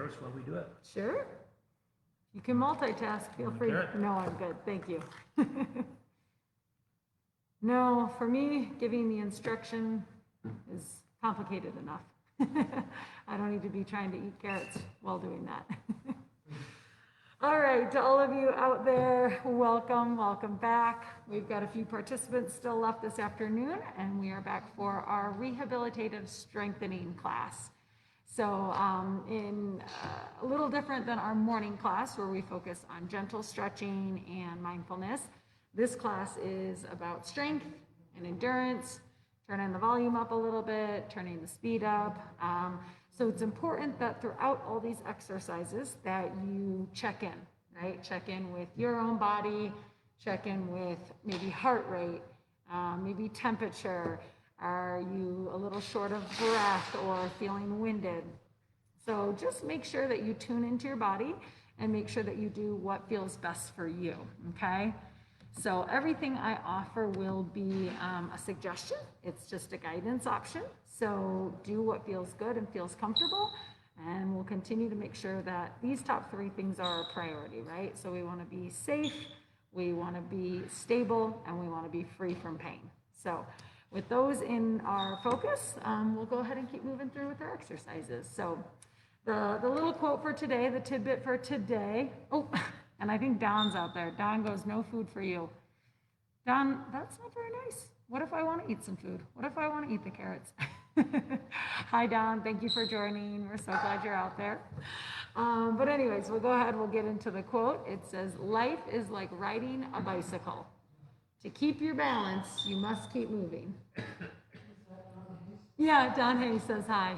carrots while we do it? Sure. You can multitask, feel free. No, I'm good, thank you. No, for me, giving the instruction is complicated enough. I don't need to be trying to eat carrots while doing that. All right, to all of you out there, welcome back. We've got a few participants still left this afternoon, and we are back for our Rehabilitative Strengthening class. So a little different than our morning class where we focus on gentle stretching and mindfulness. This class is about strength and endurance, turning the volume up a little bit, turning the speed up. So it's important that throughout all these exercises that you check in, right? Check in with your own body, check in with maybe heart rate, maybe temperature. Are you a little short of breath or feeling winded? So just make sure that you tune into your body and make sure that you do what feels best for you, okay? So everything I offer will be a suggestion. It's just a guidance option. So do what feels good and feels comfortable, and we'll continue to make sure that these top three things are a priority, right? So we want to be safe, we want to be stable, and we want to be free from pain. So with those in our focus, we'll go ahead and keep moving through with our exercises. So the little quote for today, the tidbit for today, oh, and I think Don's out there. Don goes, no food for you. Don, that's not very nice. What if I want to eat some food? What if I want to eat the carrots? Hi, Don. Thank you for joining. We're so glad you're out there. But anyways, we'll go ahead. We'll get into the quote. It says, life is like riding a bicycle. To keep your balance, you must keep moving. Yeah, Don Hayes says hi.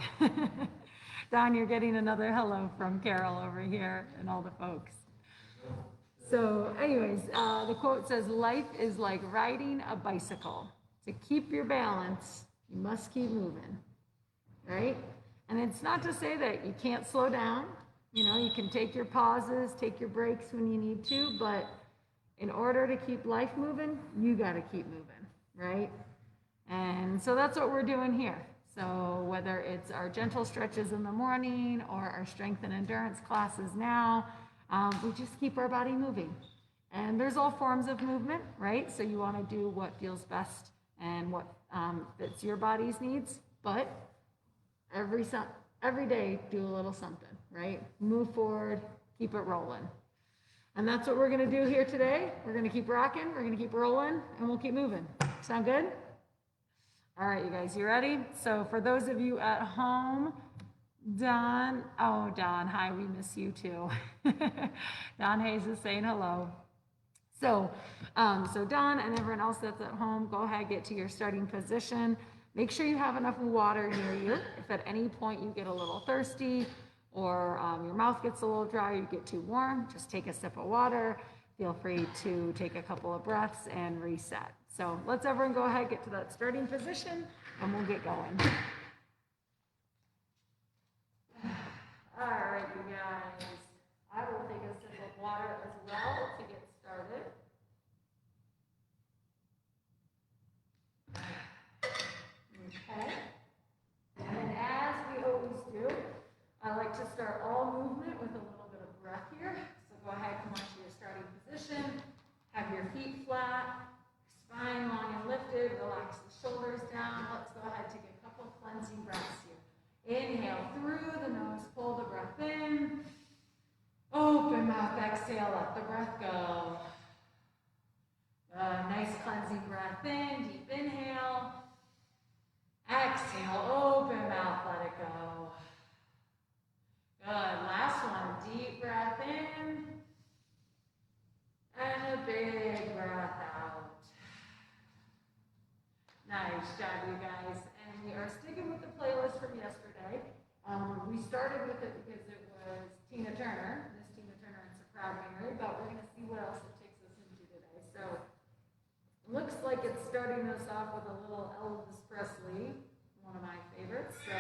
Don, you're getting another hello from Carol over here and all the folks. So anyways, the quote says, life is like riding a bicycle. To keep your balance, you must keep moving, right? And it's not to say that you can't slow down. You know, you can take your pauses, take your breaks when you need to, but in order to keep life moving, you got to keep moving, right? And so that's what we're doing here. So whether it's our gentle stretches in the morning or our strength and endurance classes now, we just keep our body moving. And there's all forms of movement, right? So you want to do what feels best and what fits your body's needs, but every day do a little something, right? Move forward, keep it rolling. And that's what we're going to do here today. We're going to keep rocking, we're going to keep rolling, and we'll keep moving. Sound good? All right, you guys, you ready? So for those of you at home, Don, hi, we miss you too. Don Hayes is saying hello. So Don and everyone else that's at home, go ahead, get to your starting position. Make sure you have enough water near you. If at any point you get a little thirsty or your mouth gets a little dry, you get too warm, just take a sip of water. Feel free to take a couple of breaths and reset. So let's everyone go ahead, get to that starting position, and we'll get going. All right, you guys, I will take a sip of water as well to get started. Okay, and as we always do, I like to start all movement with a little bit of breath here. So go ahead, come on to your starting position, have your feet flat, spine long and lifted, relax the shoulders down. Let's go ahead, take a couple cleansing breaths here. Inhale through the nose, pull the breath in. Open mouth, exhale, let the breath go. Nice cleansing breath in, deep inhale. Exhale, open mouth, let it go. Good, last one, deep breath in. And a big breath out. Nice job, you guys. And we are sticking with the playlist from yesterday. We started with it because it was Tina Turner, Miss Tina Turner and Sir Proud Mary, but we're going to see what else it takes us into today. So, looks like it's starting us off with a little Elvis Presley, one of my favorites. So,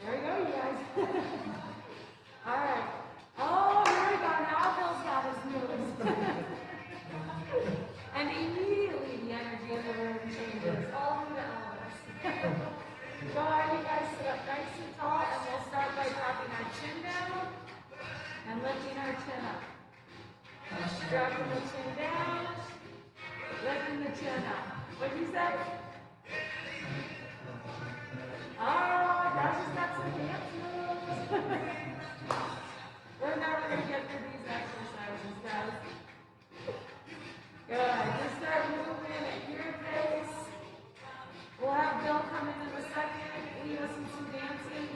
there you go, you guys. All right. Oh, here we go. Now Bill's got his moves. And immediately the energy in the room changes. All due to Elvis. Go ahead, you guys sit up nice and tall, and we'll start by dropping our dropping the chin down, lifting the chin up. What'd you say? Oh, Josh has got some dance moves. We're never going to get through these exercises, guys. Good. Just start moving at your pace. We'll have Bill come in a second, lead us in some dancing.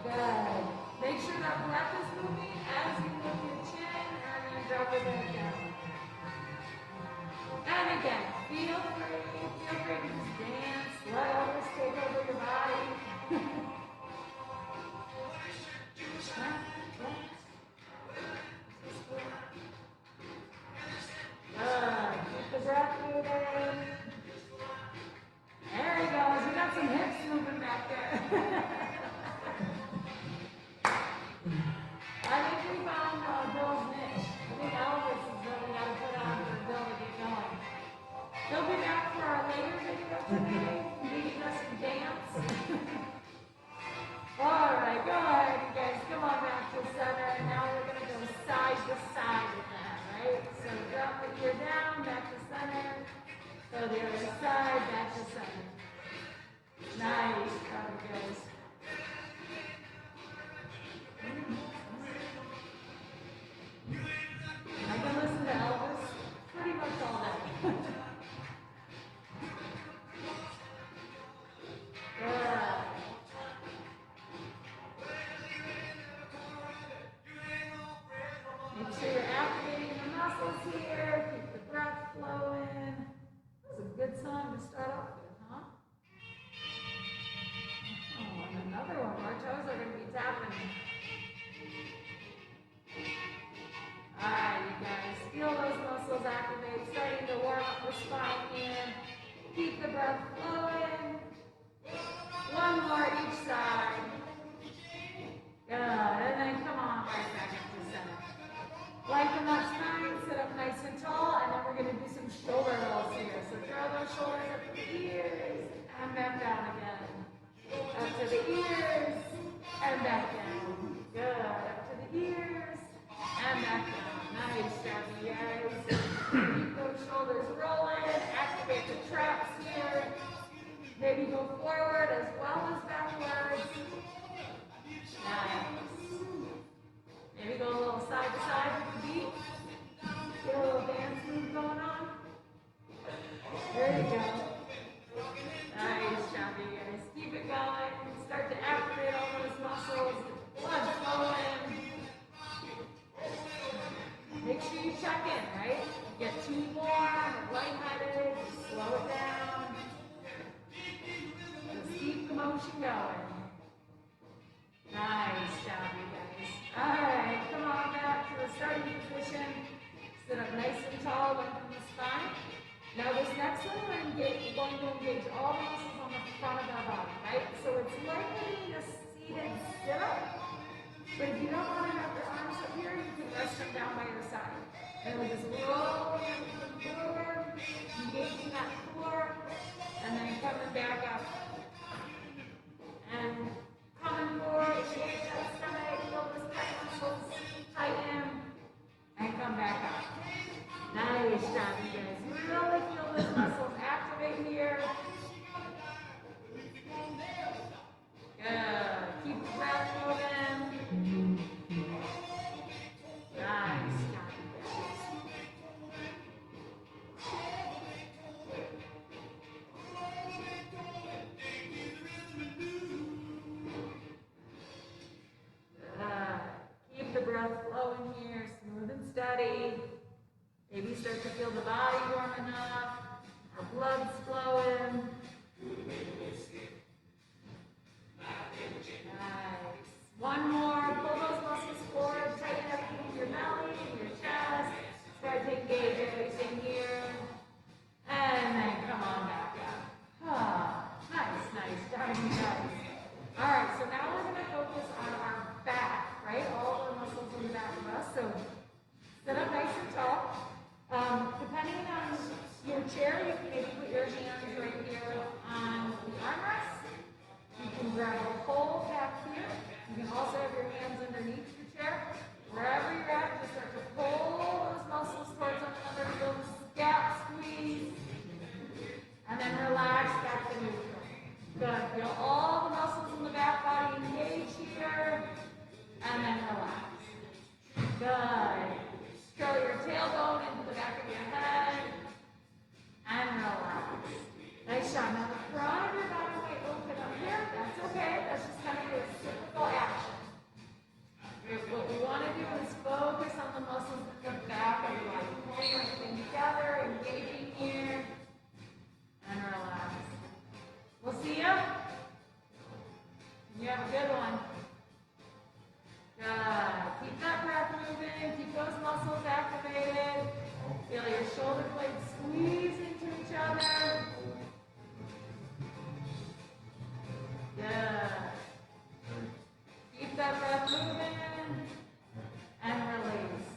Good. Make sure that breath is moving as you move your chin and then drop it back down. And again, feel free to just dance, let others take over your body. Keep the breath moving. There he goes. We got some hips moving back there. I think we found Bill's niche. I think Elvis is what we got to put on for Bill to get going. He'll be back for our later video today, leading us to dance. All right, go ahead, you guys. Come on back to center. And now we're going to go side to side with that, right? So drop the ear down, back to center. So the other side, back to center. Nice job, guys. I can listen to Elvis pretty much all day. Good. Make sure you're activating the muscles here. Keep the breath flowing. That was a good song to start off with, huh? Oh, and another one. Our toes are going to be tapping. All right, you guys. Feel those muscles activate. Starting to warm up the spine here. Keep the breath flowing. One more each side. Good. And then come on right back up to center. Lengthen that spine, sit up nice and tall, and then we're going to do some shoulder rolls here. So draw those shoulders up to the ears, and back down again. Up to the ears, and back down. Good. Up to the ears, and back down. Nice job, you guys. Keep those shoulders rolling, activate the traps here. Maybe go forward as well as backwards. Nice. Maybe go a little side to side with the beat. Get a little dance move going on. There you go. Nice job, you guys. Keep it going. Start to activate all those muscles. Blood flowing. Make sure you check in, right? Get too warm, lightheaded, slow it down. Just keep the motion going. Nice job, you guys. All right, come on back to the starting position. Sit up nice and tall, lengthen the spine. Now this next one, we're going to engage all the muscles on the front of our body, right? So it's like being a seated sit-up. But if you don't want to have your arms up here, you can rest them down by your side. And we'll just roll forward, engaging that core, and then coming back up. And coming forward, engage that stomach, feel those pec muscles tighten, and come back up. Nice job, you guys. Really feel those muscles activate here. Good. Keep the breath moving. Nice job, you guys. Keep the breath flowing here, smooth and steady. Maybe start to feel the body warming up, our blood's flowing. Nice. One more. Pull those muscles forward, tighten everything in your belly, in your chest. Start to engage everything here. And then come on back up. Ah, nice job, you guys. All right, so now we're going to focus on our back, right? All the muscles in the back of us. So sit up nice and tall. Depending on your chair, you can maybe put your Good. Feel all the muscles in the back body engage here. And then relax. Good. Curl your tailbone into the back of your head. And relax. Nice job. Now the front of your body might open up here. That's okay. That's just kind of a reciprocal action. What we want to do is focus on the muscles in the back of the body. Pulling everything together, engaging here. And relax. We'll see you. You have a good one. Good. Keep that breath moving. Keep those muscles activated. Feel your shoulder blades squeeze into each other. Good. Keep that breath moving. And release.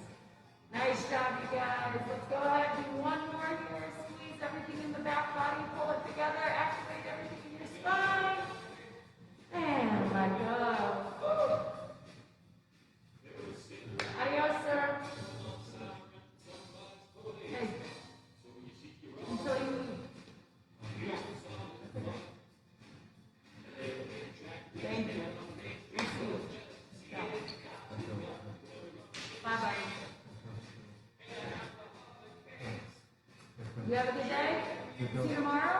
Nice job, you guys. Let's go ahead and do one more here. Squeeze everything in the back body. Pull it together. Activate everything in your spine. And let go. Adios, sir. Hey. Until you leave. Yeah. Thank you. Yeah. Bye-bye. You have a good day? See you tomorrow?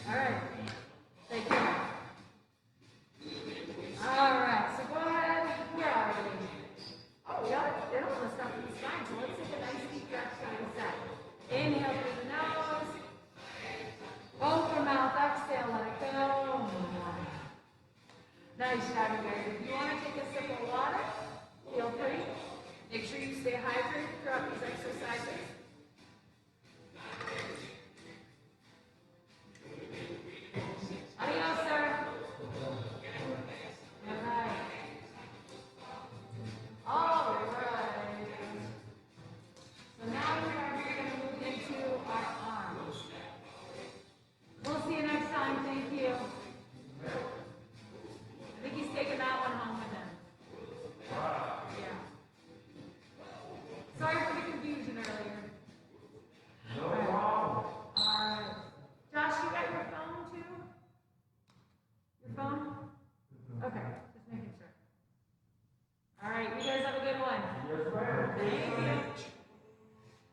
All right. Take care. All right, so go ahead. Where are we? Oh, yeah, they don't want to stop in the spine, so let's take a nice deep breath to the side. Inhale through the nose. Open mouth, exhale, let it go. Nice job, you guys. If you want to take a sip of water, feel free. Make sure you stay hydrated throughout these exercises. Adios, sir. All right. So now we're going to move into our arms. We'll see you next time. Thank you. I think he's taking that one home with him. Yeah. Sorry for the confusion earlier. No problem. All right. Josh, you got your phone too? Your phone? Okay, just making sure. All right, you guys have a good one. Yes, ma'am. Thank you.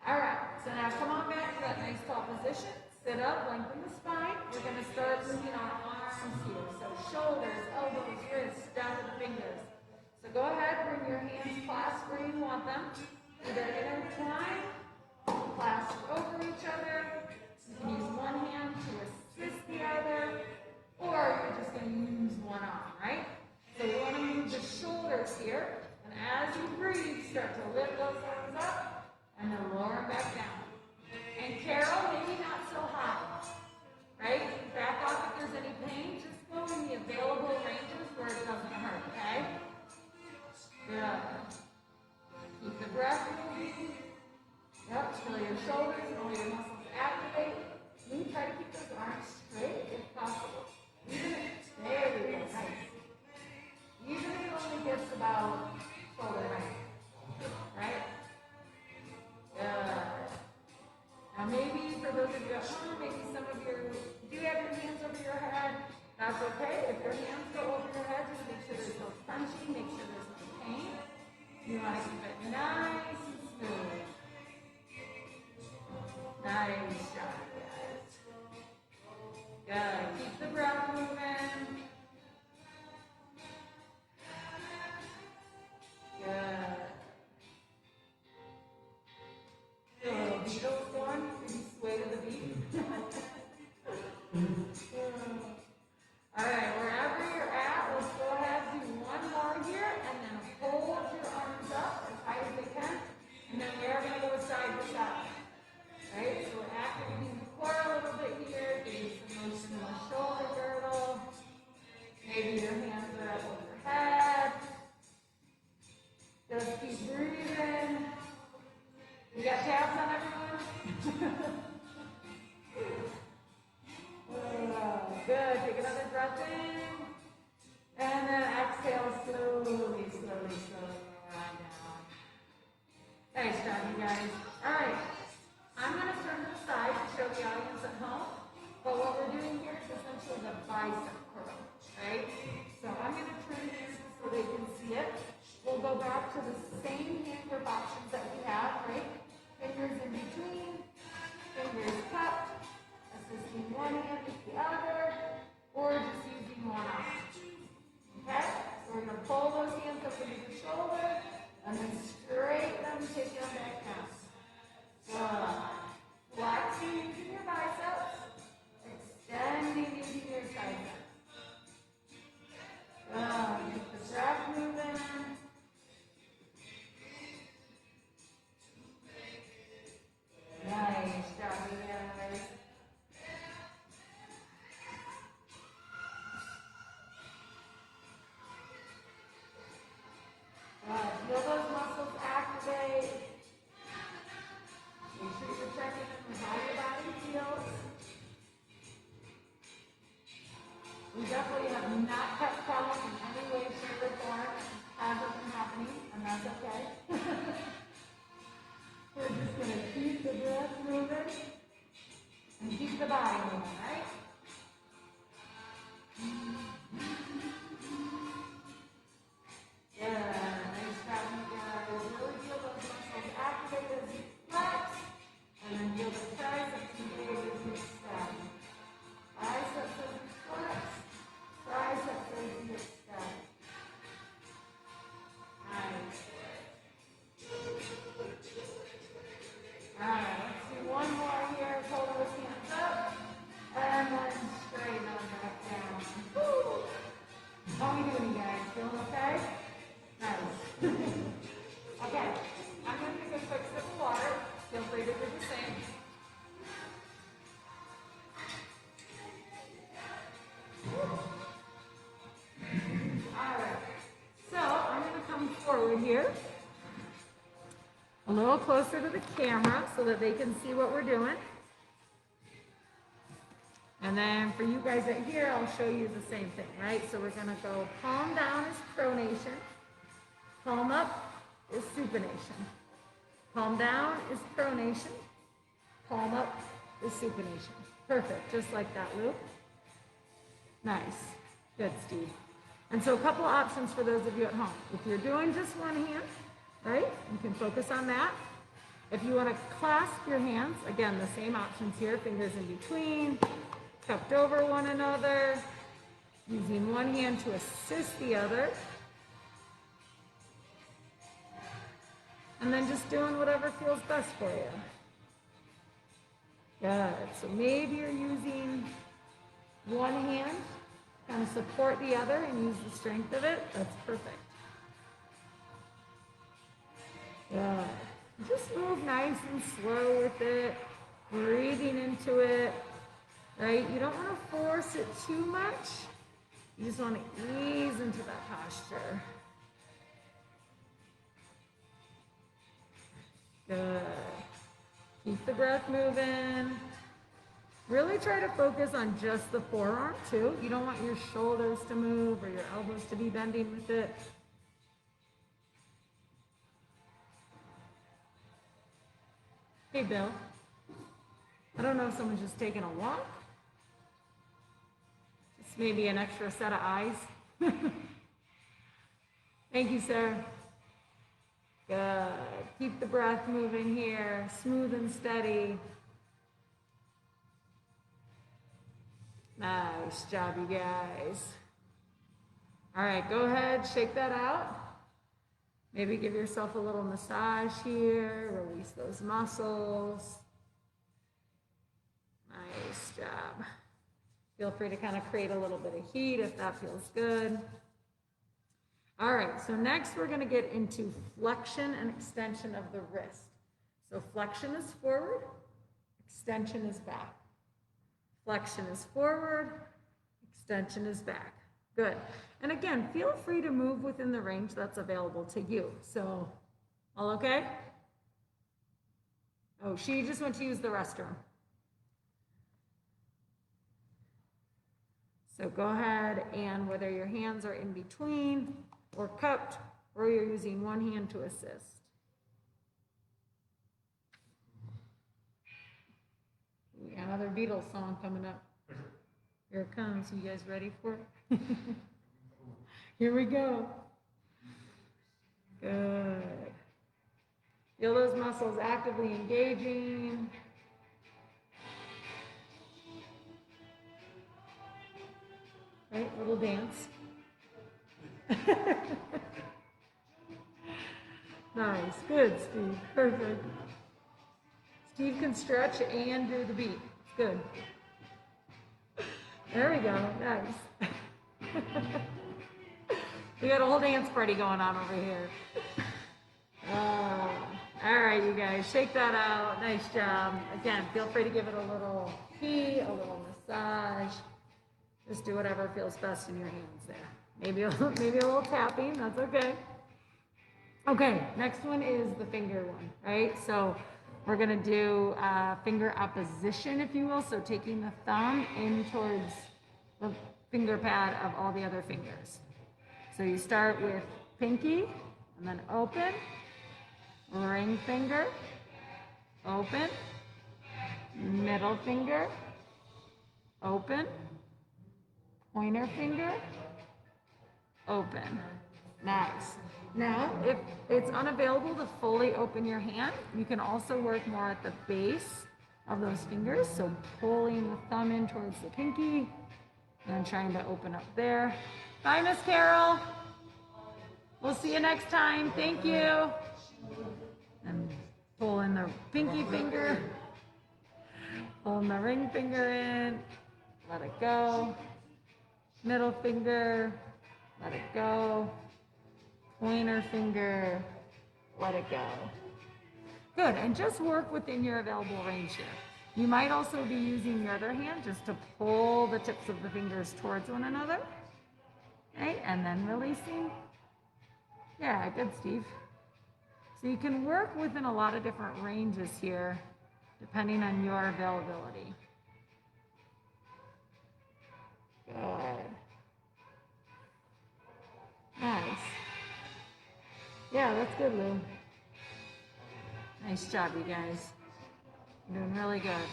All right, so now come on back to that nice tall position. Sit up, lengthen the spine. We're going to start moving our arms here. So shoulders, elbows, wrists, down to the fingers. So go ahead, bring your hands clasped where you want them. Either intertwine, clasp over each other. You can use one hand to assist the other, or you're just going to use one arm, right? So we want to move the shoulders here, and as you breathe, start to lift those arms up, and then lower them back down. And Carol, maybe not so high, right? Back off if there's any pain, just go in the available ranges where it doesn't hurt, okay? Good. Keep the breath moving. Yep, feel your shoulders and all your muscles activate. We try to keep those arms straight if possible. There we go, nice. Even if it only gets about shoulder height, right? Good. Now maybe for those of you at home, maybe some of you do have your hands over your head. That's okay. If your hands go over your head, just make sure there's no crunching, make sure there's no pain. You want to keep it nice and smooth. Nice job, guys. Good. Keep the breath moving. Good. Feel a little Beatles going? Maybe sway to the beat. All right, wherever you're at, let's go ahead and do one more here, and then hold your arms up as high as they can, and then we are going to go side to side. Right, so we're activating the core a little bit here, getting some motion in the shoulder girdle. go back to the same hand grip options that we have, right? Fingers in between, fingers cupped, assisting one hand with the other, or just using one arm. Okay? So we're going to pull those hands up into the shoulder, and then straighten them, take them back down. Flexing using your biceps, extending using your triceps. Keep the breath moving. Nice job, you guys. Feel those muscles activate. Make sure you're checking in with how your body feels. We definitely have not kept problems in any way, shape, or form. Hasn't been happening, and that's okay. We're just going to keep the breath moving and keep the body moving, right? Yeah, nice job, you guys. Really feel those muscles activate as you flex, and then feel the triceps engage as you extend. Biceps as you flex, triceps as you extend. Nice. Alright, let's do one more here. Pull those hands up, and then straighten them back down. Woo! How are we doing, you guys? Feeling okay? Nice. Okay, I'm going to take a quick sip of water. Feel free to do the same. Alright, so I'm going to come forward here, a little closer to the camera so that they can see what we're doing. And then for you guys at here, I'll show you the same thing, right? So we're going to go palm down is pronation. Palm up is supination. Palm down is pronation. Palm up is supination. Perfect, just like that, Luke. Nice. Good, Steve. And so a couple of options for those of you at home. If you're doing just one hand, right, you can focus on that. If you want to clasp your hands, again, the same options here, fingers in between, cupped over one another, using one hand to assist the other. And then just doing whatever feels best for you. Good. So maybe you're using one hand, kind of support the other and use the strength of it. That's perfect. Good. Just move nice and slow with it, breathing into it, right? You don't want to force it too much. You just want to ease into that posture. Good. Keep the breath moving. Really try to focus on just the forearm too. You don't want your shoulders to move or your elbows to be bending with it. Hey, Bill. I don't know if someone's just taking a walk. It's maybe an extra set of eyes. Thank you, sir. Good. Keep the breath moving here, smooth and steady. Nice job, you guys. All right, go ahead, shake that out. Maybe give yourself a little massage here, release those muscles. Nice job. Feel free to kind of create a little bit of heat if that feels good. All right, so next we're going to get into flexion and extension of the wrist. So flexion is forward, extension is back. Flexion is forward, extension is back. Good. And again, feel free to move within the range that's available to you. So, all okay? Oh, she just went to use the restroom. So go ahead, and whether your hands are in between or cupped, or you're using one hand to assist. We got another Beatles song coming up. Here it comes. You guys ready for it? Here we go. Good. Feel those muscles actively engaging. Right, little dance. Nice, good, Steve, perfect. Steve can stretch and do the beat, it's good. There we go, nice. We got a whole dance party going on over here. All right, you guys, shake that out, nice job. Again, feel free to give it a little key, a little massage. Just do whatever feels best in your hands there. Maybe a little tapping, that's okay. Okay, next one is the finger one, right? So we're gonna do finger opposition, if you will. So taking the thumb in towards the finger pad of all the other fingers. So you start with pinky, and then open, ring finger, open, middle finger, open, pointer finger, open. Nice. Now, if it's unavailable to fully open your hand, you can also work more at the base of those fingers. So pulling the thumb in towards the pinky and trying to open up there. Bye, Miss Carol. We'll see you next time. Thank you. And pull in the pinky finger. Pulling the ring finger in. Let it go. Middle finger. Let it go. Pointer finger, let it go. Good, and just work within your available range here. You might also be using your other hand just to pull the tips of the fingers towards one another. Okay, and then releasing. Yeah, good, Steve. So you can work within a lot of different ranges here, depending on your availability. Good. Nice. Yeah, that's good, Lou. Nice job, you guys. You're doing really good.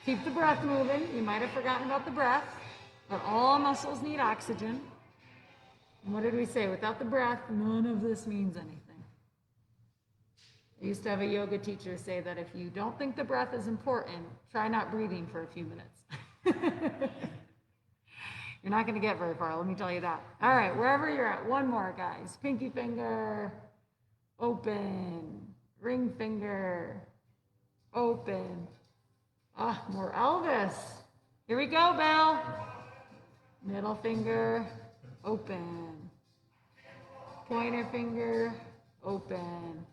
Keep the breath moving. You might have forgotten about the breath, but all muscles need oxygen. And what did we say? Without the breath, none of this means anything. I used to have a yoga teacher say that if you don't think the breath is important, try not breathing for a few minutes. You're not going to get very far, let me tell you that. All right, wherever you're at, one more, guys. Pinky finger, open. Ring finger, open. Ah, more Elvis. Here we go, Belle. Middle finger, open. Pointer finger, open.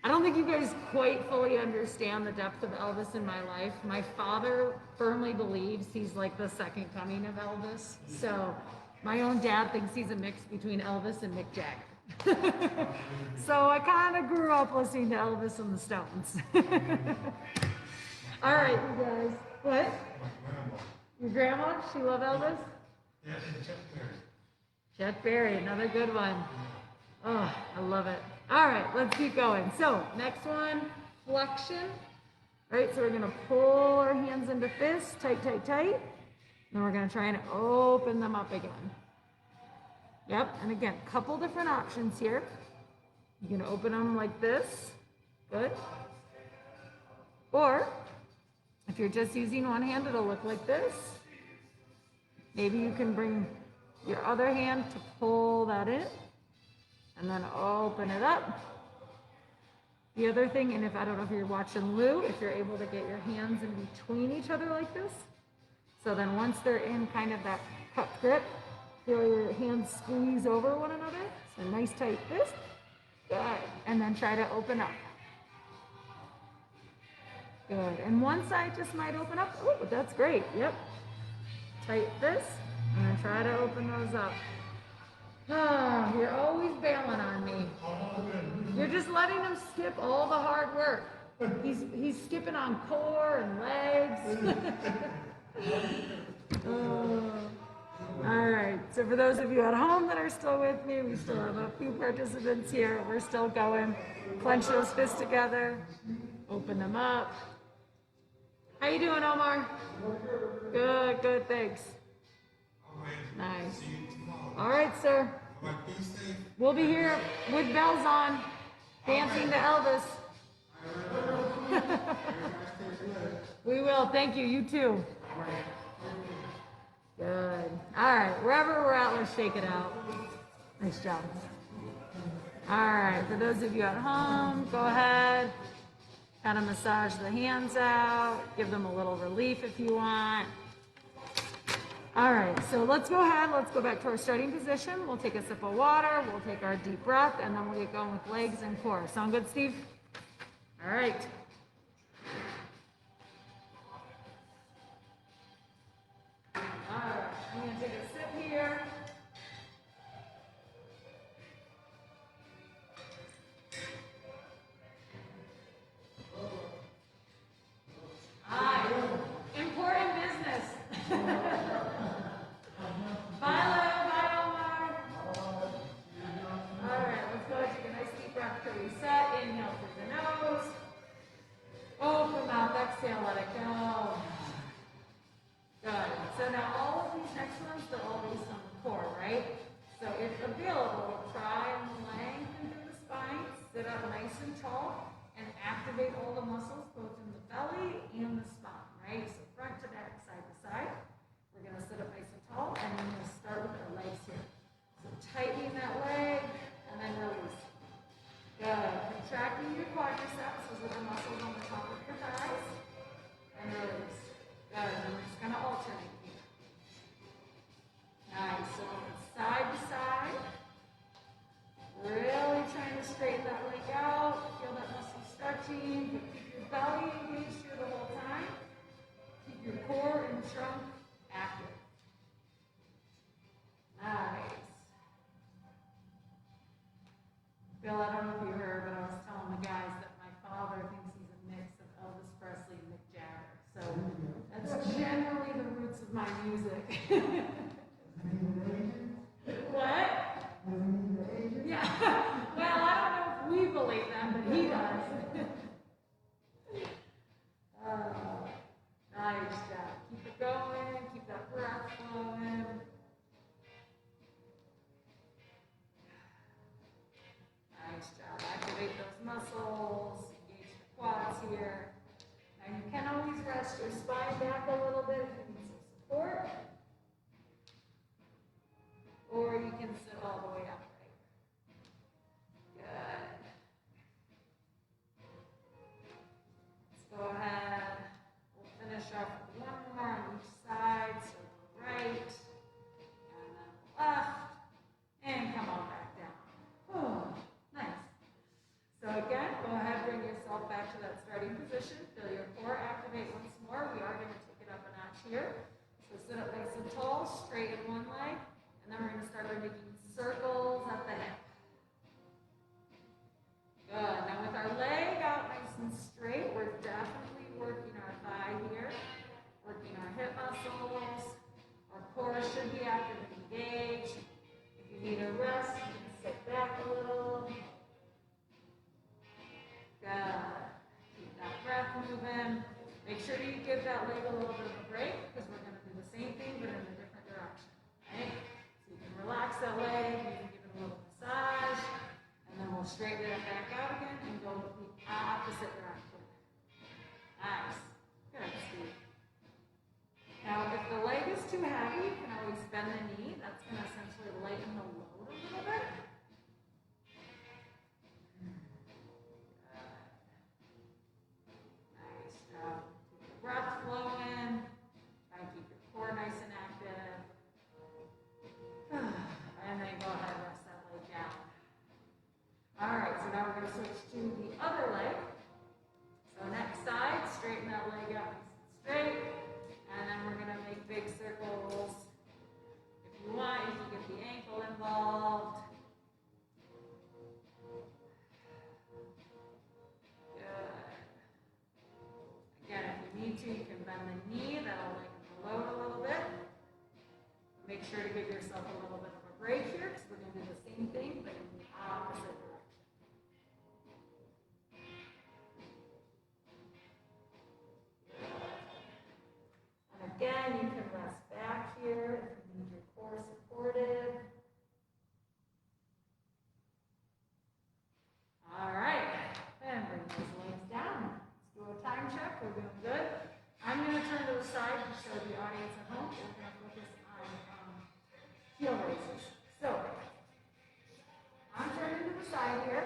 I don't think you guys quite fully understand the depth of Elvis in my life. My father firmly believes he's like the second coming of Elvis. So my own dad thinks he's a mix between Elvis and Mick Jagger. So I kind of grew up listening to Elvis and the Stones. All right, you guys. What? Your grandma? She loved Elvis? Yeah, and Chuck Berry. Chuck Berry, another good one. Oh, I love it. All right, let's keep going. So next one, flexion. All right, so we're gonna pull our hands into fists, tight, tight, tight. Then we're gonna try and open them up again. Yep, and again, couple different options here. You can open them like this, good. Or if you're just using one hand, it'll look like this. Maybe you can bring your other hand to pull that in. And then open it up. The other thing, and if I don't know if you're watching Lou, if you're able to get your hands in between each other like this. So then once they're in kind of that cup grip, feel your hands squeeze over one another. So nice tight fist. Good. And then try to open up. Good. And one side just might open up. Oh, that's great. Yep. Tight fist. And then try to open those up. Oh, you're always bailing on me. You're just letting him skip all the hard work. He's skipping on core and legs. Oh. All right, so for those of you at home that are still with me, we still have a few participants here. We're still going. Clench those fists together. Open them up. How you doing, Omar? Good, good, thanks. Nice. All right, sir. But be safe. We'll be here with bells on, dancing to Elvis. We will. Thank you. You too. Good. All right. Wherever we're at, let's shake it out. Nice job. All right. For those of you at home, go ahead. Kind of massage the hands out. Give them a little relief if you want. All right. So let's go ahead. Let's go back to our starting position. We'll take a sip of water. We'll take our deep breath, and then we'll get going with legs and core. Sound good, Steve? All right. Alright, I'm going to take a sip here. Alright, important business. Bye, Leo. Bye, Omar. Alright, let's go take a nice deep breath to reset. Inhale through the nose. Open mouth, exhale, let it go. Good. So now all of these next ones, they're all based on the core, right? So if available, try and lengthen through the spine, sit up nice and tall, and activate all the muscles, both in the belly and the spine, right? So front to back, side to side. We're going to sit up nice and tall, and we're going to start with our legs here. So tightening that leg, and then release. Good. Contracting your quadriceps, those are the muscles on the top of your thighs, and release. Good, and we're just going to alternate here. Nice, so side to side. Really trying to straighten that leg out. Feel that muscle stretching, but keep your belly engaged here the whole time. Keep your core and trunk active. Nice. Bill, I don't know if you heard, but I was telling the guys that my father thinks he's a mix of Elvis Presley and Mick Jagger. So that's generally the roots of my music. What? Yeah. Well, I don't know if we believe that, but he does. Nice job. Keep it going. Keep that breath flowing. Nice job. Activate those muscles. Engage the quads here. Now you can always rest your spine back a little bit if you need some support. Or you can sit all the way upright. Good. Let's go ahead. We'll finish off with one more on each side. So right, and then left, and come on back down. Oh, nice. So again, go ahead, bring yourself back to that starting position. Feel your core activate once more. We are going to take it up a notch here. So sit up nice and tall, straighten one leg, and then we're going to start by making circles at the hip. Good. Now with our leg out nice and straight, we're definitely working our thigh here, working our hip muscles. Our core should be active and engaged. If you need a rest, you can sit back a little. Good. Keep that breath moving. Make sure you give that leg a little bit of a break because we're going to do the same thing but in a different direction. Right? So you can relax that leg, you can give it a little massage, and then we'll straighten it back out again and go the opposite direction. Nice. Good, Steve. Now, if the leg is too heavy, you can always bend the knee. That's going to essentially lighten the load a little bit. Breath flowing. Try and keep your core nice and active. And then go ahead and rest that leg down. All right, so places. So, I'm turning to the side here.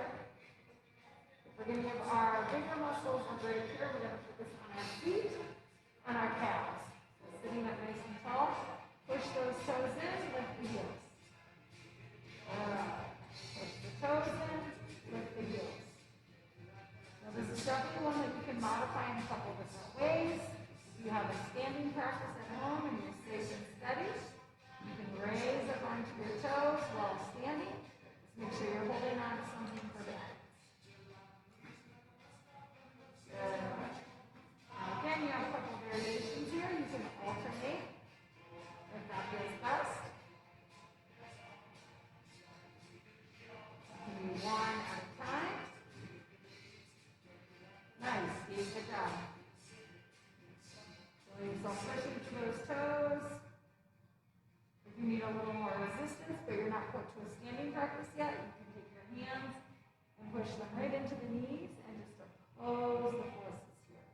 We're going to give our bigger muscles a break here. We're going to focus on our feet and our calves. So sitting up nice and tall. Push those toes in, lift the heels. Push the toes in, lift the heels. Now this is definitely one that you can modify in a couple different ways. If you have a standing practice at home and you're safe and steady, you can raise up onto your toes while standing. Just make sure you're holding on to something for balance. Good. Now again, you have a couple variations here. You can alternate if that feels best. You can do one at a time. Nice, Steve, good job. So yourself pushing to those toes. If you need a little more resistance, but you're not put to a standing practice yet, you can take your hands and push them right into the knees and just oppose the forces here.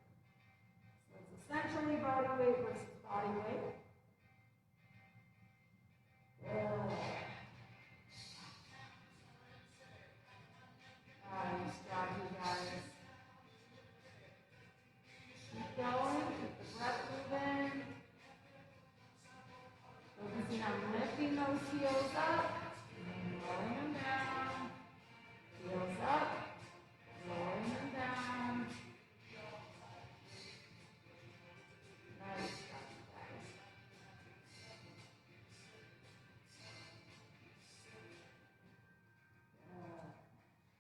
So it's essentially body weight versus body weight. Good. Nice job, you guys. Keep going, keep the breath moving. Focusing on lifting those heels up, and lowering them down. Heels up, lowering them down. Nice job, guys.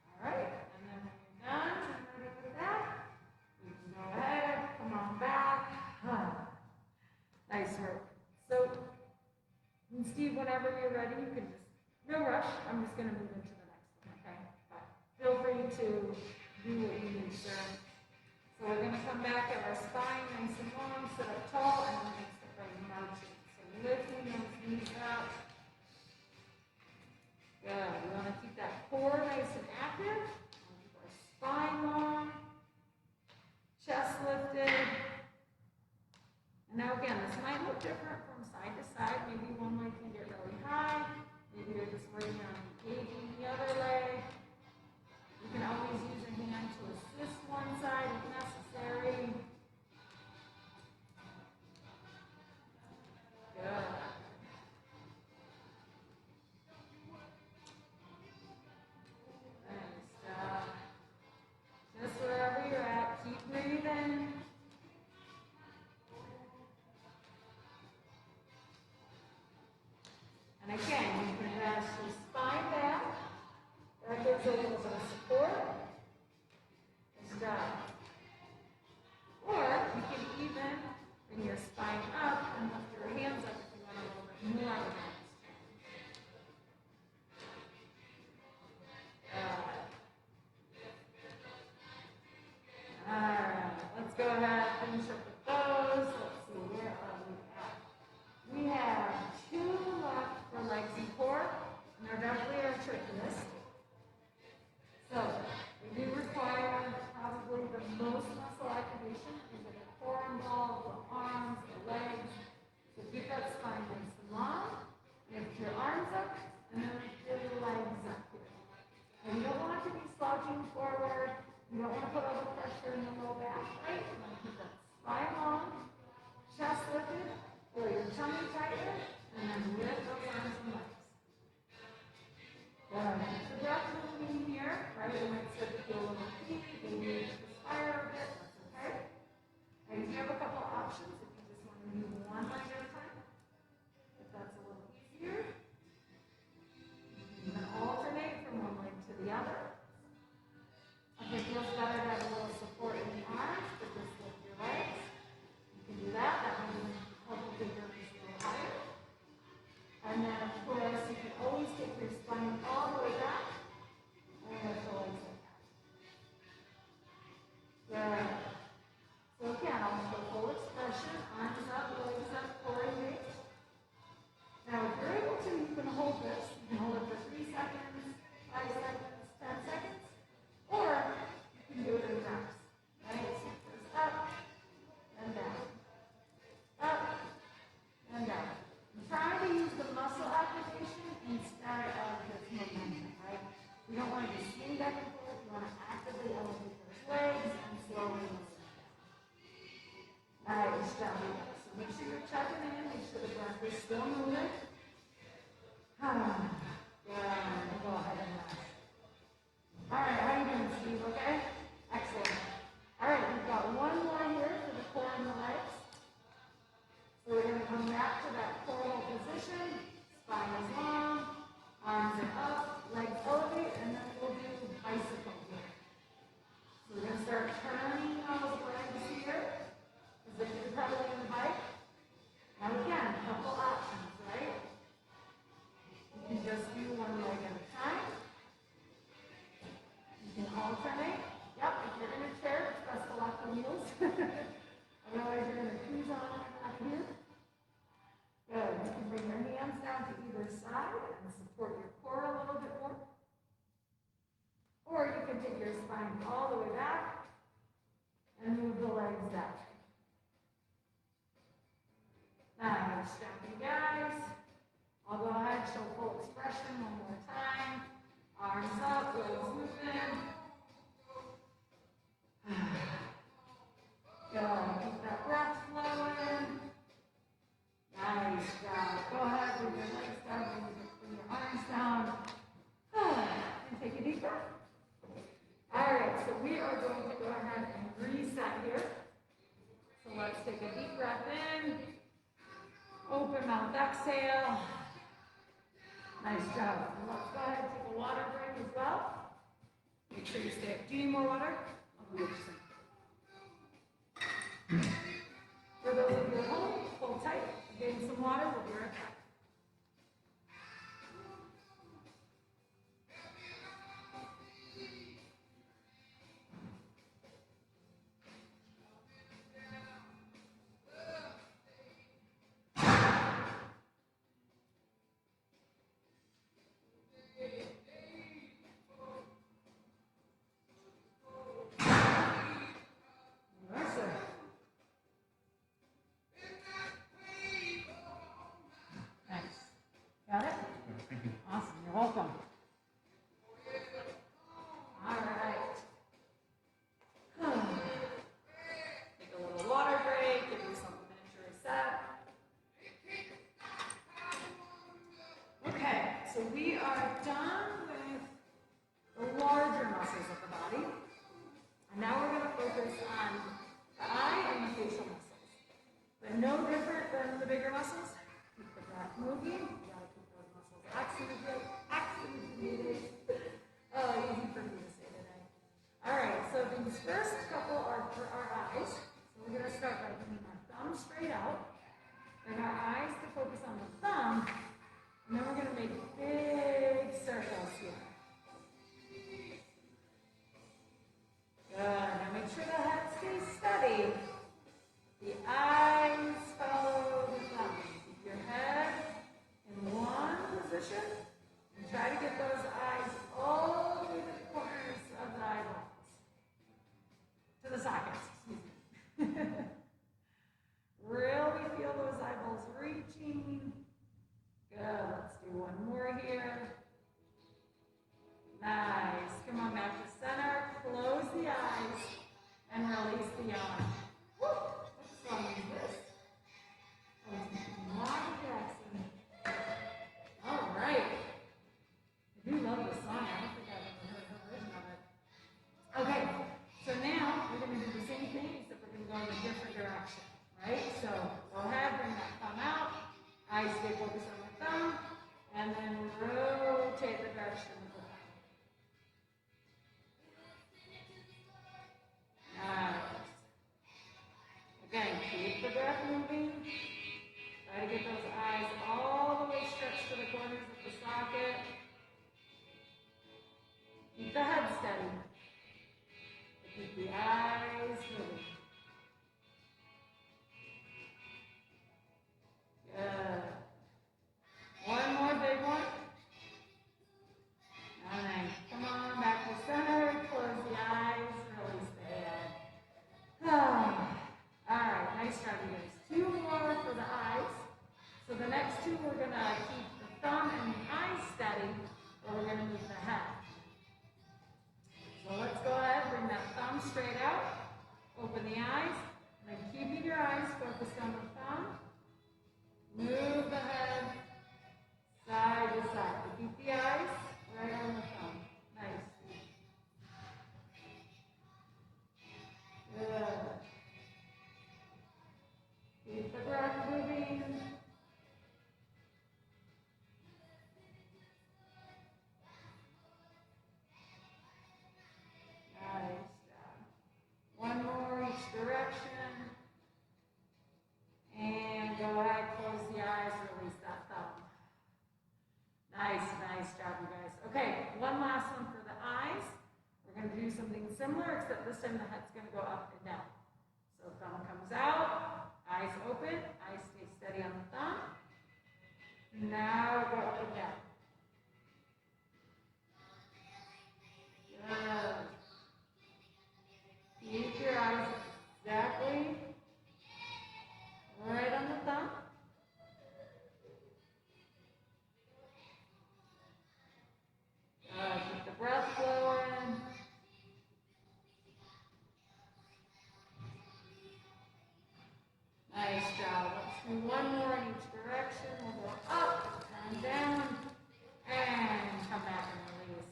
All right, and then when you're done and ready with that, you can go ahead, come on back. Nice work. So, and Steve, whenever you're ready, you can just, no rush, I'm just going to move into the next one, okay? But feel free to do what you need, sir. So we're going to come back at our spine, nice and long, sit up tall, and then we're going to start marching. So lifting those knees up. Good. We want to keep that core nice and active. Keep our spine long. Chest lifted. And now again, this might look different from side to side. Maybe one leg can get really high. Maybe you're just working on engaging the other leg. You can always use a hand to assist one side if necessary. Good. Nice job. Just wherever you're at, keep breathing. And again, you can rest your spine back. That gives a little bit of support. Good job. Or you can even bring your spine up and lift your hands up if you want a little bit more of that. Alright, let's go ahead and finish up with those. Let's see, where are we at? We have 2 left for legs and core, and they're definitely our trickiest. So, we do require probably the most muscle activation in the core involved, the arms, the legs. So keep that spine nice and long. Lift your arms up, and then lift your legs up here. And you don't want to be slouching forward. You don't want to put all the pressure in the low back, right? You want to keep that spine long, chest lifted, feel your tummy tighter, and then lift those arms and legs. Good. still moving. Yeah, we'll go ahead and rest. All right, how you doing, Steve? Okay? Excellent. All right, we've got one more here for the core and the legs. So we're going to come back to that coral position. Spine is long, arms are up, legs elevate, and then we'll do bicycle here. So we're going to start turning those legs here, as if you're pedaling the bike. Now again, a couple options, right? You can just do one leg at a time. You can alternate. Yep, if you're in a chair, it's best to lock the wheels. Otherwise, you're going to cruise on up here. Good. You can bring your hands down to either side and support your core a little bit more. Or you can take your spine all the way back and move the legs down. Nice, jumping guys. I'll go ahead, show full expression one more time. Arms up, legs moving. Good, keep that breath flowing. Nice job. Go ahead, bring your legs down, bring your arms down. And take a deep breath. All right, so we are going to go ahead and reset here. So let's take a deep breath in. Open mouth, exhale. Nice job. And let's go ahead and take a water break as well. Make sure you stay up. Do you need more water? I'll go get you some. For those of you at home, hold tight. Getting some water, we'll be right back. Got it? Thank you. Awesome, you're welcome. All right. Take a little water break, give yourself a minute to reset. Okay, so we are done with the larger muscles of the body. And now we're going to focus on the eye and the facial muscles. But no different than the bigger muscles. Keep the breath moving. Accidentally. Oh, easy for me to say today. All right, so these first couple are for our eyes. So we're going to start by bringing our thumb straight out. Bring our eyes to focus on the thumb. And then we're going to make big circles here. Good. Now make sure the head stays steady. The eyes follow the thumb. Keep your head in one position and try to get those eyes all the way to the corners of the eyeballs. To the sockets, excuse me. Really feel those eyeballs reaching. Good. Let's do one more here. Nice. Come on back to center. Close the eyes and release the yawn. Woo! What song is this? Michael Jackson. All right. I do love this song. I don't think I've ever heard her version of it. Okay, so now we're going to do the same thing, except we're going to go in a different direction, right? So go ahead, bring that thumb out. Eyes stay focused on the thumb, and then rotate the direction of the thumb. Nice. Again, keep the breath moving. Try to get those eyes all the way stretched to the corners of the socket. Keep the head steady. Keep the eyes moving. Good. One more big one. Nice. Come on, back to center. Close the eyes. Release the head. All right, nice job, you guys. Two more for the eyes. So the next two, we're going to keep the thumb and the eyes steady, or we're going to move the head. So let's go ahead, bring that thumb straight out, open the eyes, and then keeping your eyes focused on the thumb, move the head Nice, nice job, you guys. Okay, one last one for the eyes. We're going to do something similar, except this time the head's going to go up and down. So thumb comes out, eyes open, eyes stay steady on the thumb. Now go up and down. Good. Keep your eyes exactly right on the thumb. Keep the breath flowing. Nice job. Let's do one more in each direction. We'll go up and down and come back and release.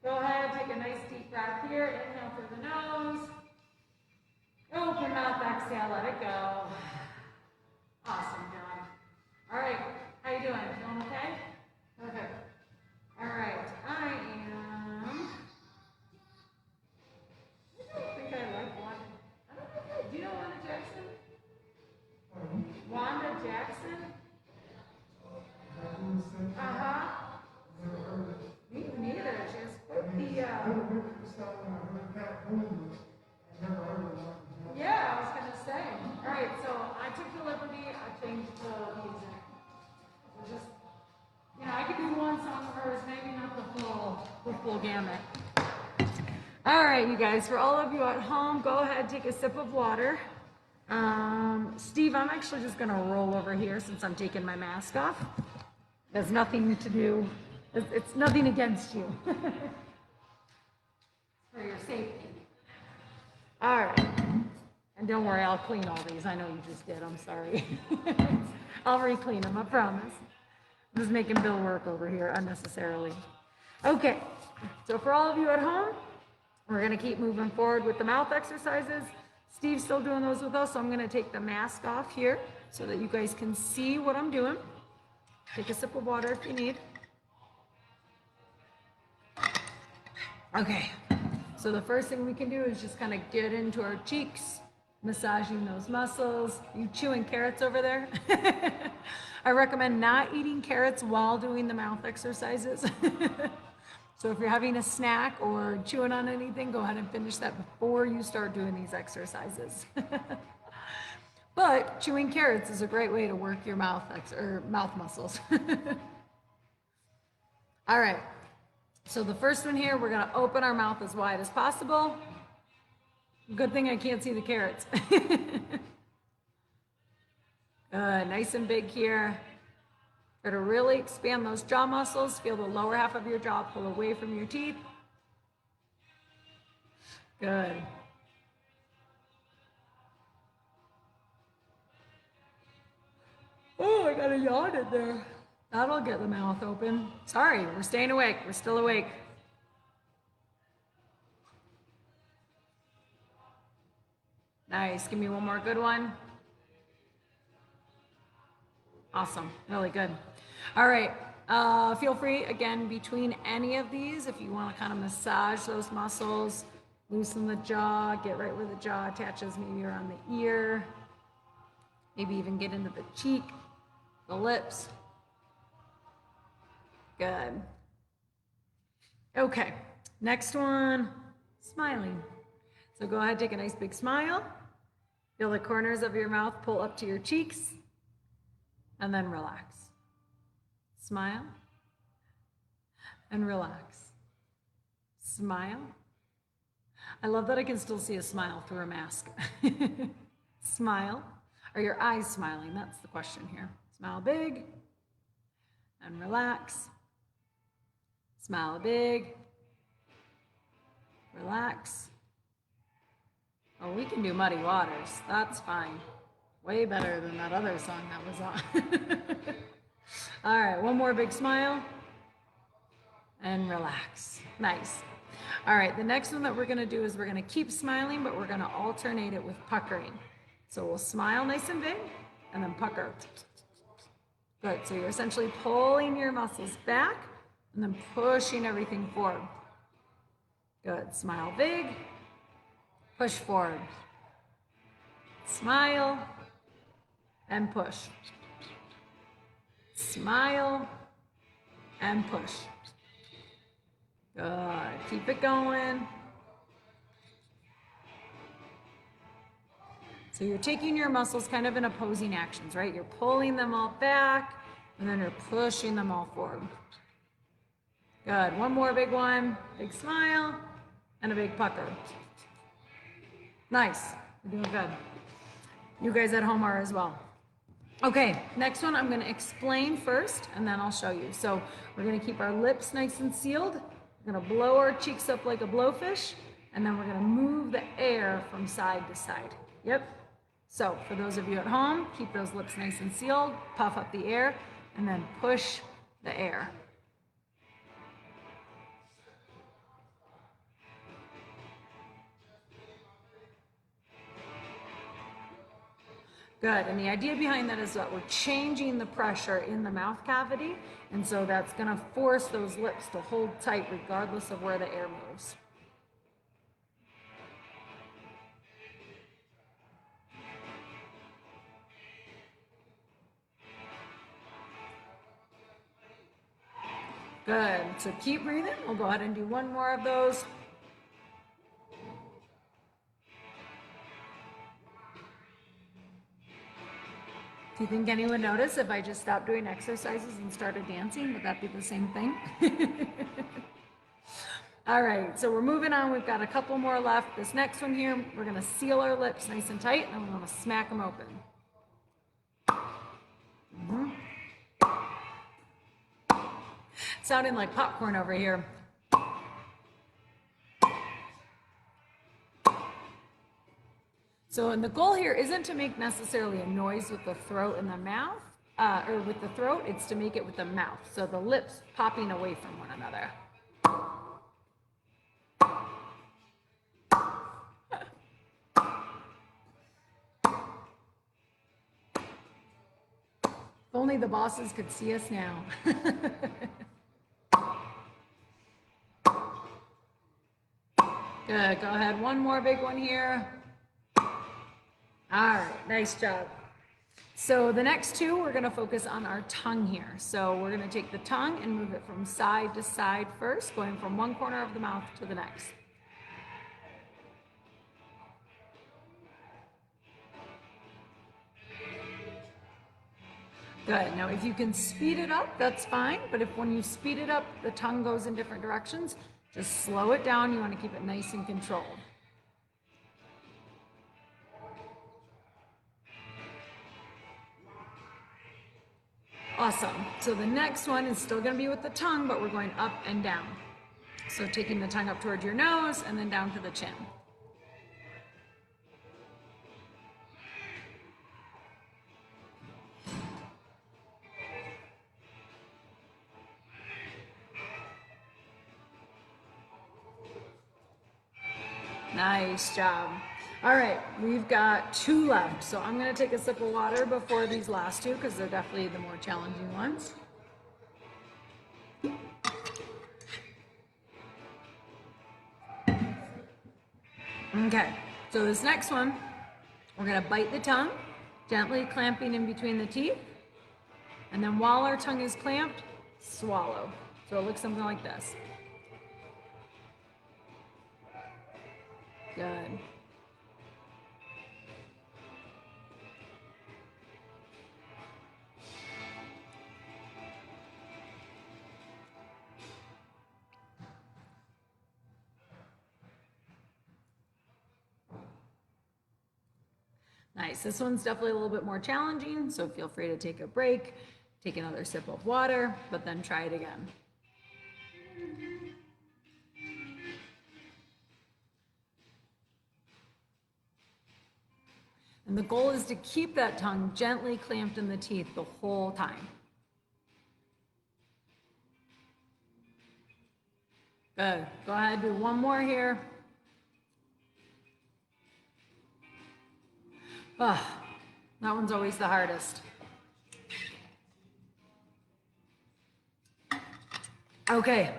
Go ahead, take a nice deep breath here. Inhale through the nose. Open mouth, exhale, let it go. Awesome job. All right, how you doing? Feeling okay? Perfect. All right, I don't think I like Wanda. I don't know. Do you know Wanda Jackson? Wanda Jackson? Uh-huh. Me neither. She has quite the, yeah, I was going to say. All right, so I took the liberty, I changed the music. We're just, you know, I could do one song of hers, maybe not the full gamut. All right, you guys, for all of you at home, go ahead, take a sip of water. Steve, I'm actually just going to roll over here since I'm taking my mask off. There's nothing to do. It's nothing against you. For your safety. All right. And don't worry, I'll clean all these. I know you just did. I'm sorry. I'll re-clean them, I promise. I'm just making Bill work over here unnecessarily. Okay. So for all of you at home, we're going to keep moving forward with the mouth exercises. Steve's still doing those with us, so I'm going to take the mask off here so that you guys can see what I'm doing. Take a sip of water if you need. Okay, so the first thing we can do is just kind of get into our cheeks, massaging those muscles. You chewing carrots over there? I recommend not eating carrots while doing the mouth exercises. So if you're having a snack or chewing on anything, go ahead and finish that before you start doing these exercises. But chewing carrots is a great way to work your mouth muscles. All right. So the first one here, we're going to open our mouth as wide as possible. Good thing I can't see the carrots. Nice and big here. Try to really expand those jaw muscles. Feel the lower half of your jaw pull away from your teeth. Good. Oh, I got a yawn in there. That'll get the mouth open. Sorry, we're staying awake. We're still awake. Nice. Give me one more good one. Awesome. Really good. All right. Feel free, again, between any of these, if you want to kind of massage those muscles, loosen the jaw, get right where the jaw attaches, maybe around the ear, maybe even get into the cheek, the lips. Good. Okay, next one, smiling. So go ahead, take a nice big smile. Feel the corners of your mouth pull up to your cheeks, and then relax. Smile, and relax. Smile. I love that I can still see a smile through a mask. Smile. Are your eyes smiling? That's the question here. Smile big, and relax. Smile big, relax. Oh, we can do Muddy Waters. That's fine. Way better than that other song that was on. All right, one more big smile. And relax. Nice. All right, the next one that we're going to do is we're going to keep smiling, but we're going to alternate it with puckering. So we'll smile nice and big, and then pucker. Good, so you're essentially pulling your muscles back, and then pushing everything forward. Good, smile big, push forward. Smile, and push. Smile, and push. Good. Keep it going. So you're taking your muscles kind of in opposing actions, right? You're pulling them all back, and then you're pushing them all forward. Good. One more big one. Big smile, and a big pucker. Nice. You're doing good. You guys at home are as well. Okay, next one I'm going to explain first, and then I'll show you. So we're going to keep our lips nice and sealed. We're going to blow our cheeks up like a blowfish, and then we're going to move the air from side to side. Yep. So for those of you at home, keep those lips nice and sealed, puff up the air, and then push the air. Good, and the idea behind that is that we're changing the pressure in the mouth cavity, and so that's gonna force those lips to hold tight regardless of where the air moves. Good, so keep breathing. We'll go ahead and do one more of those. Do you think anyone would notice if I just stopped doing exercises and started dancing? Would that be the same thing? All right, so we're moving on. We've got a couple more left. This next one here, we're gonna seal our lips nice and tight, and then we're gonna smack them open. Sounding like popcorn over here. So, and the goal here isn't to make necessarily a noise with the throat and the mouth, or with the throat, it's to make it with the mouth. So the lips popping away from one another. If only the bosses could see us now. Good, go ahead, one more big one here. All right, nice job. So the next two, we're gonna focus on our tongue here. So we're gonna take the tongue and move it from side to side first, going from one corner of the mouth to the next. Good, now if you can speed it up, that's fine, but if when you speed it up, the tongue goes in different directions, just slow it down. You wanna keep it nice and controlled. Awesome. So the next one is still going to be with the tongue, but we're going up and down. So taking the tongue up towards your nose and then down to the chin. Nice job. All right, we've got two left. So I'm going to take a sip of water before these last two because they're definitely the more challenging ones. Okay, so this next one, we're going to bite the tongue, gently clamping in between the teeth. And then while our tongue is clamped, swallow. So it looks something like this. Good. Nice. This one's definitely a little bit more challenging, so feel free to take a break, take another sip of water, but then try it again. And the goal is to keep that tongue gently clamped in the teeth the whole time. Good. Go ahead, do one more here. Oh, that one's always the hardest. Okay,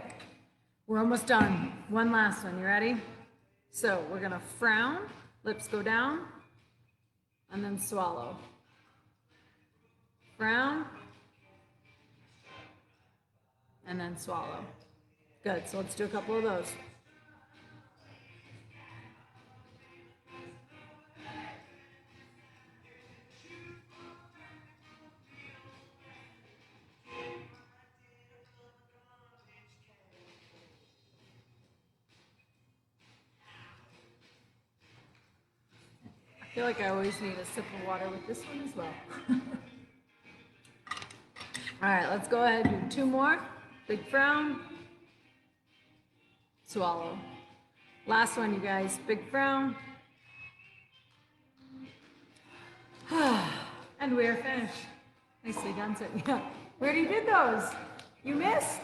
we're almost done. One last one, you ready? So we're gonna frown, lips go down, and then swallow. Frown, and then swallow. Good, so let's do a couple of those. I feel like I always need a sip of water with this one as well. All right, let's go ahead and do 2 more. Big frown. Swallow. Last one, you guys. Big frown. And we're finished. Nicely done, sir. Yeah. We already did those. You missed.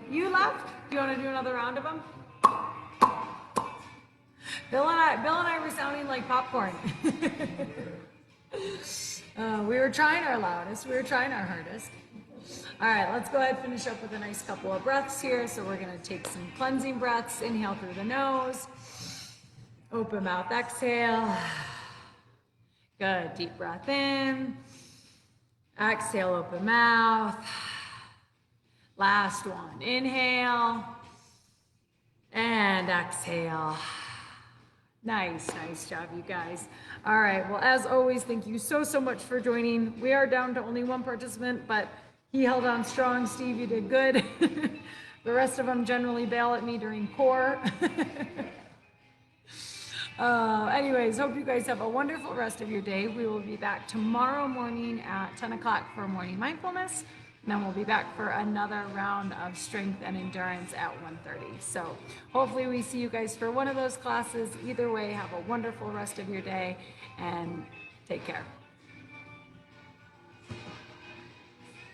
You left. Do you want to do another round of them? Bill and I were sounding like popcorn. We were trying our loudest. We were trying our hardest. All right, let's go ahead and finish up with a nice couple of breaths here. So we're going to take some cleansing breaths. Inhale through the nose. Open mouth, exhale. Good. Deep breath in. Exhale, open mouth. Last one. Inhale. And exhale. Nice job, you guys. All right, well, as always, thank you so much for joining. We are down to only 1 participant, but he held on strong. Steve, you did good. The rest of them generally bail at me during core. Anyways, hope you guys have a wonderful rest of your day. We will be back tomorrow morning at 10 o'clock for morning mindfulness. And then we'll be back for another round of strength and endurance at 1:30. So hopefully we see you guys for one of those classes. Either way, have a wonderful rest of your day and take care.